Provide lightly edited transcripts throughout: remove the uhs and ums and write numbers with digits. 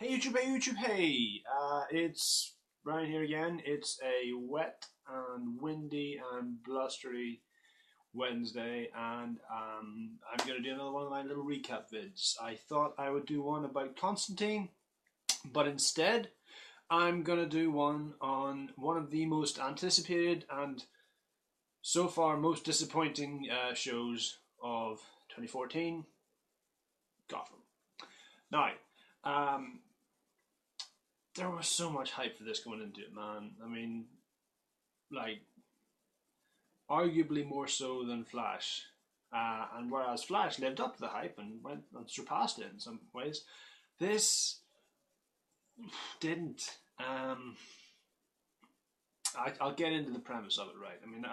Hey YouTube, hey! It's Ryan here again. It's a wet and windy and blustery Wednesday, and I'm going to do another one of my little recap vids. I thought I would do one about Constantine, but instead, I'm going to do one on one of the most anticipated and so far most disappointing shows of 2014, Gotham. Now, um, there was so much hype for this going into it, man. I mean, like, arguably more so than Flash. And whereas Flash lived up to the hype and went and surpassed it in some ways, this didn't. I'll get into the premise of it, right? I mean,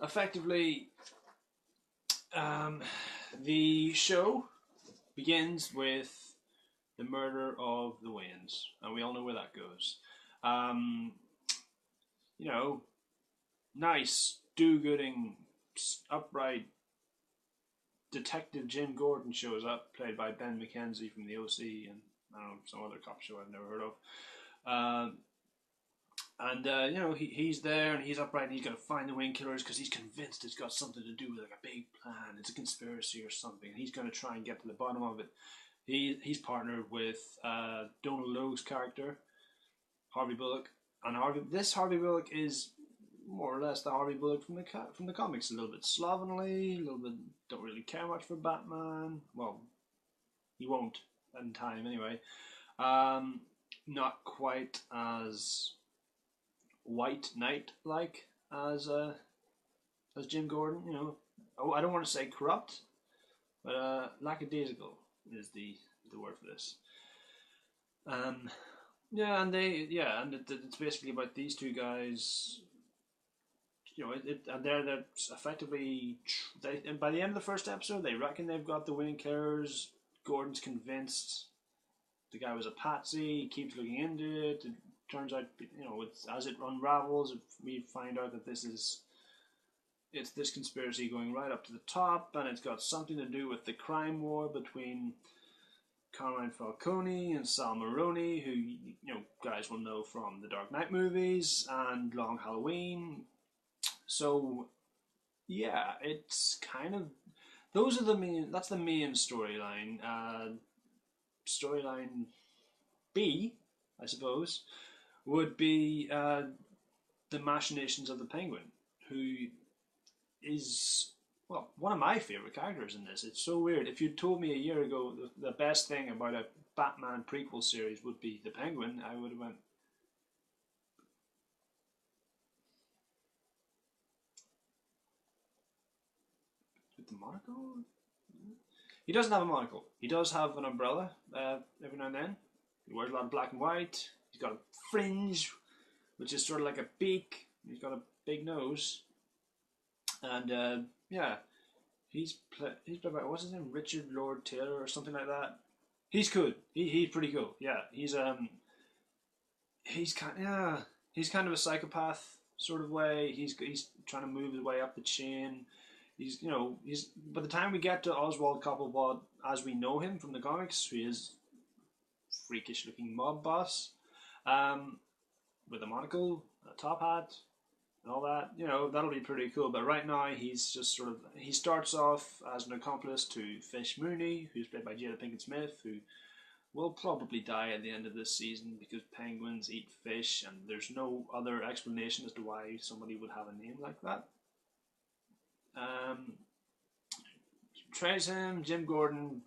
effectively, um, the show begins with the murder of the Waynes, and we all know where that goes. Um, you know, nice, do-gooding, upright detective Jim Gordon shows up, played by Ben McKenzie from the OC and I don't know, some other cop show I've never heard of. He's there and he's upright and he's got to find the Wayne killers because he's convinced it's got something to do with like a big plan. It's a conspiracy or something, and he's going to try and get to the bottom of it. He's partnered with Donald Logue's character, Harvey Bullock, and Harvey Bullock is more or less the Harvey Bullock from the comics. A little bit slovenly, a little bit don't really care much for Batman. Well, he won't in time anyway. Not quite as White Knight like as Jim Gordon. You know, I don't want to say corrupt, but lackadaisical is the word for this. It's basically about these two guys. You know, and they're effectively and by the end of the first episode, they reckon they've got the winning killers. Gordon's convinced the guy was a patsy. He keeps looking into it. It turns out, as it unravels, we find out that it's this conspiracy going right up to the top, and it's got something to do with the crime war between Carmine Falcone and Sal Maroni, who guys will know from the Dark Knight movies and Long Halloween. So, yeah, it's kind of that's the main storyline. Storyline B, I suppose, would be the machinations of the Penguin, who is one of my favorite characters in this. It's so weird. If you told me a year ago the best thing about a Batman prequel series would be the Penguin, I would have went. With the monocle? He doesn't have a monocle. He does have an umbrella every now and then. He wears a lot of black and white. He's got a fringe, which is sort of like a beak. He's got a big nose. And he's played by, what's his name, Richard Lord Taylor or something like that. He's cool. He's pretty cool. Yeah, he's kind of a psychopath sort of way. He's trying to move his way up the chain. He's by the time we get to Oswald Cobblepot as we know him from the comics, who is freakish looking mob boss, with a monocle, a top hat, and all that. That'll be pretty cool. But right now he's just he starts off as an accomplice to Fish Mooney, who's played by Jada Pinkett Smith, who will probably die at the end of this season because penguins eat fish, and there's no other explanation as to why somebody would have a name like that. Trace him. Jim Gordon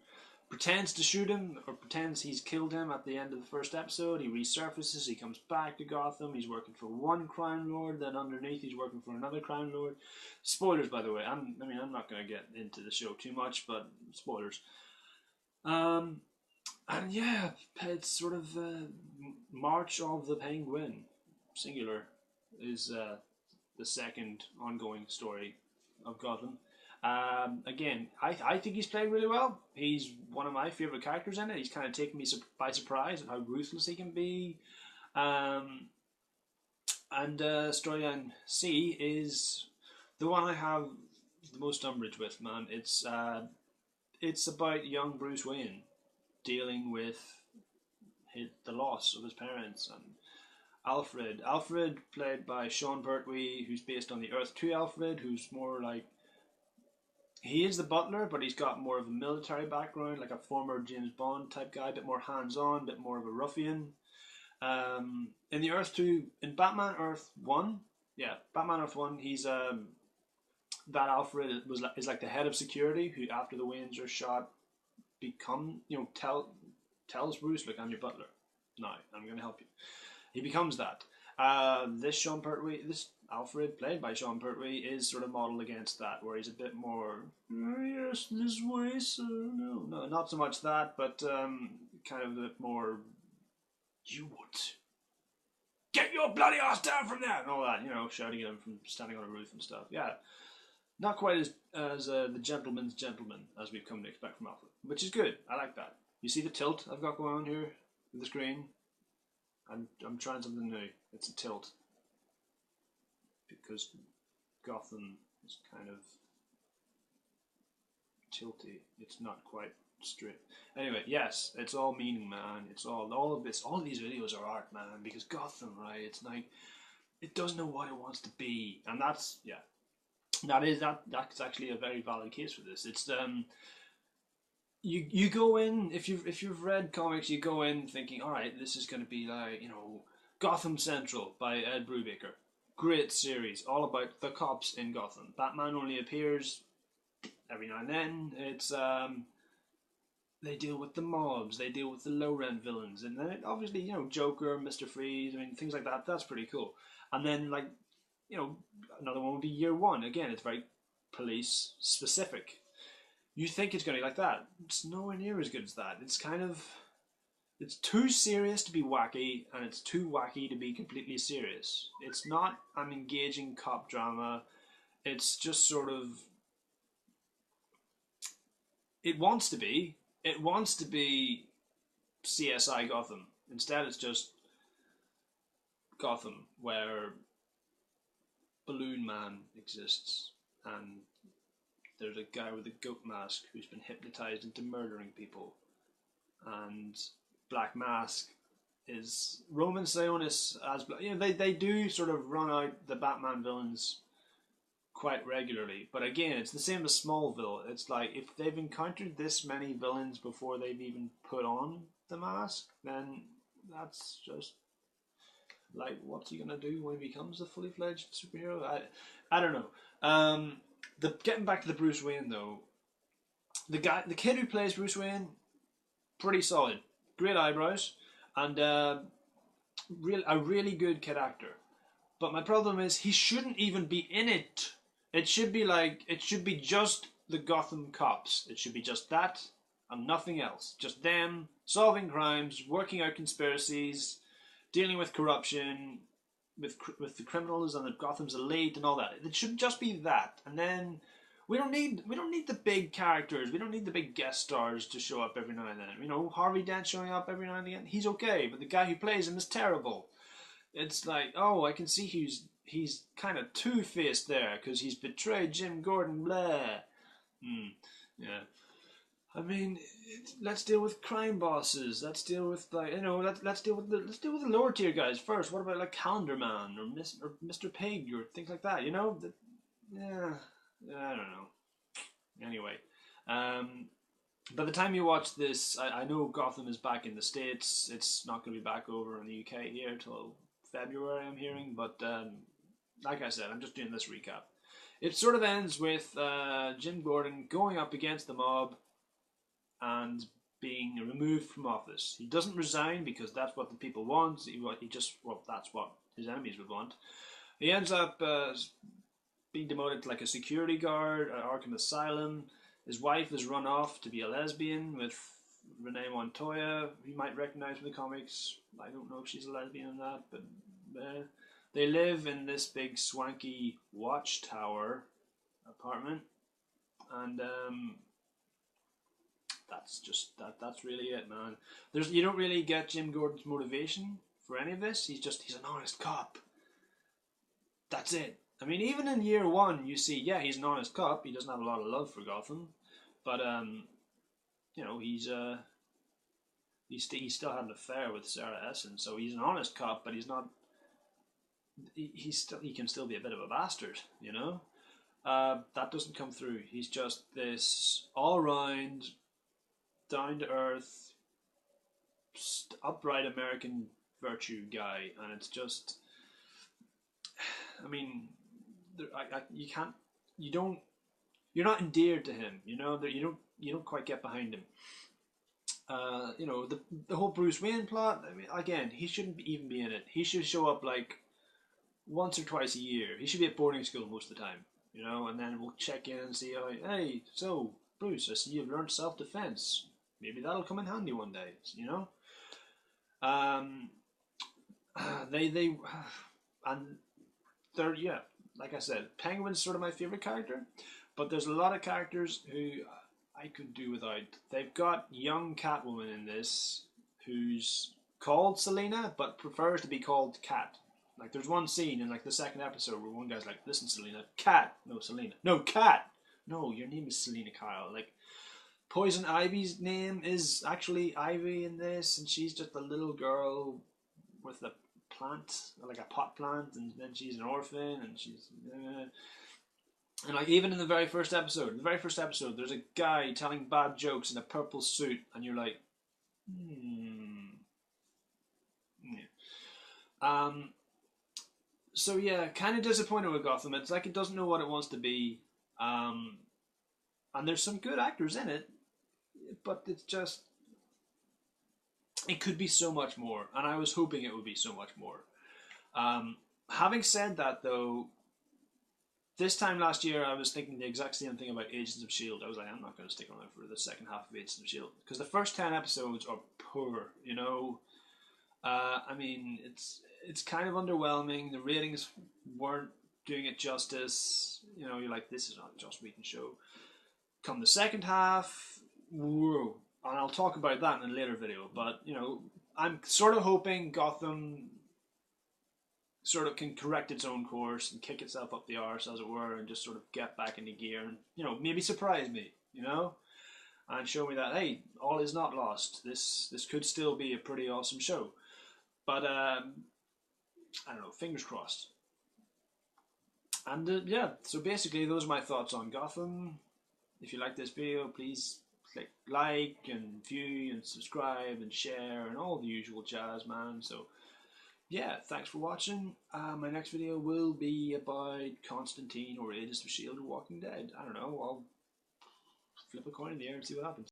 pretends to shoot him, or pretends he's killed him at the end of the first episode. He resurfaces, he comes back to Gotham, he's working for one crime lord, then underneath he's working for another crime lord. Spoilers, by the way. I'm not going to get into the show too much, but spoilers. And yeah, it's sort of March of the Penguin, singular, is the second ongoing story of Gotham. Again, I think he's played really well. He's one of my favourite characters in it. He's kind of taken me by surprise at how ruthless he can be. Storyline C is the one I have the most umbrage with, man. It's about young Bruce Wayne dealing with the loss of his parents, and Alfred played by Sean Pertwee, who's based on the Earth 2 Alfred, who's more like, he is the butler, but he's got more of a military background, like a former James Bond type guy, a bit more hands-on, a bit more of a ruffian. In the Earth 2, in Batman Earth 1, yeah, Batman Earth 1, he's that Alfred is like the head of security, who after the Waynes are shot, tells Bruce, look, I'm your butler. Now, I'm going to help you. He becomes that. This Alfred, played by Sean Pertwee, is sort of modeled against that, where he's a bit more, oh, yes, this way, sir. No, not so much that, but kind of a bit more, you would get your bloody ass down from there, and all that, shouting at him from standing on a roof and stuff. Yeah, not quite as the gentleman's gentleman as we've come to expect from Alfred, which is good. I like that. You see the tilt I've got going on here with the screen? I'm trying something new. It's a tilt. Because Gotham is kind of tilty. It's not quite straight. Anyway, yes, it's all meaning, man. It's all of this. All of these videos are art, man. Because Gotham, right? It's like it doesn't know what it wants to be, and that's that's actually a very valid case for this. It's you go in, if you've read comics, you go in thinking, all right, this is going to be like Gotham Central by Ed Brubaker. Great series, all about the cops in Gotham. Batman only appears every now and then. It's they deal with the mobs, they deal with the low rent villains, and then obviously Joker, Mr. Freeze, I mean things like that. That's pretty cool. And then another one would be Year One. Again, it's very police specific. You think it's going to be like that. It's nowhere near as good as that. It's too serious to be wacky, and it's too wacky to be completely serious. It's not an engaging cop drama. It's just sort of... It wants to be CSI Gotham. Instead, it's just Gotham, where Balloon Man exists, and there's a guy with a goat mask who's been hypnotized into murdering people. And Black Mask is Roman Sionis as they do sort of run out the Batman villains quite regularly. But again, it's the same as Smallville. It's like if they've encountered this many villains before they've even put on the mask, then that's just like, what's he gonna do when he becomes a fully fledged superhero? I don't know. Getting back to the Bruce Wayne though, the kid who plays Bruce Wayne, pretty solid, great eyebrows, and a really good kid actor. But my problem is he shouldn't even be in it. It should be just the Gotham cops. It should be just that and nothing else. Just them solving crimes, working out conspiracies, dealing with corruption, with the criminals and the Gotham's elite and all that. It should just be that. And then we don't need the big characters. We don't need the big guest stars to show up every now and then. Harvey Dent showing up every now and again. He's okay, but the guy who plays him is terrible. It's like, oh, I can see he's kind of two-faced there because he's betrayed Jim Gordon. Blah. Yeah. I mean, let's deal with crime bosses. Let's deal with let's deal with the lower tier guys first. What about like Calendar Man or Mr. Pig or things like that? Yeah, I don't know. Anyway, by the time you watch this, I know Gotham is back in the States. It's not going to be back over in the UK here till February, I'm hearing. But like I said, I'm just doing this recap. It sort of ends with Jim Gordon going up against the mob and being removed from office. He doesn't resign because that's what the people want. That's what his enemies would want. He ends up being demoted to like a security guard at Arkham Asylum. His wife is run off to be a lesbian with Renee Montoya, who you might recognize from the comics. I don't know if she's a lesbian in that, but they live in this big swanky watchtower apartment, and that's really it, man. You don't really get Jim Gordon's motivation for any of this. He's an honest cop. That's it. I mean, even in Year One, you see, yeah, he's an honest cop. He doesn't have a lot of love for Gotham, but he's He still had an affair with Sarah Essen, so he's an honest cop, but he's not. He can still be a bit of a bastard, you know. That doesn't come through. He's just this all round, down to earth, upright American virtue guy, and it's just. I mean, you can't, you don't, you're not endeared to him. You know that you don't quite get behind him. You know the whole Bruce Wayne plot. I mean, again, he shouldn't even be in it. He should show up like once or twice a year. He should be at boarding school most of the time. You know, and then we'll check in and see how. Hey, so Bruce, I see you've learned self defense. Maybe that'll come in handy one day. You know. Um, they and they're yeah, like I said, Penguin's sort of my favorite character, but there's a lot of characters who I could do without. They've got young Catwoman in this, who's called Selena, but prefers to be called Cat. Like there's one scene in like the second episode where one guy's like, "Listen, Selena, Cat, no Selena, no Cat, no, your name is Selena Kyle." Like Poison Ivy's name is actually Ivy in this, and she's just a little girl with a plant, like a pot plant, and then she's an orphan, and she's and like even in the very first episode, there's a guy telling bad jokes in a purple suit, and you're like, yeah. So yeah, kind of disappointed with Gotham. It's like it doesn't know what it wants to be, and there's some good actors in it, but it's just it could be so much more, and I was hoping it would be so much more. Having said that, though, this time last year I was thinking the exact same thing about Agents of Shield. I was like, I'm not going to stick around for the second half of Agents of Shield because the first 10 episodes are poor. You know, I mean, it's kind of underwhelming. The ratings weren't doing it justice. You know, you're like, this is not a Joss Whedon show. Come the second half, whoa. And I'll talk about that in a later video. But, you know, I'm sort of hoping Gotham sort of can correct its own course and kick itself up the arse, as it were, and just sort of get back into gear and, you know, maybe surprise me, you know? And show me that, hey, all is not lost. This could still be a pretty awesome show. But, I don't know, fingers crossed. And, yeah, so basically those are my thoughts on Gotham. If you like this video, please click like and view and subscribe and share and all the usual jazz, man. So yeah, thanks for watching. My next video will be about Constantine or Agents of Shield or Walking Dead. I don't know. I'll flip a coin in the air and see what happens.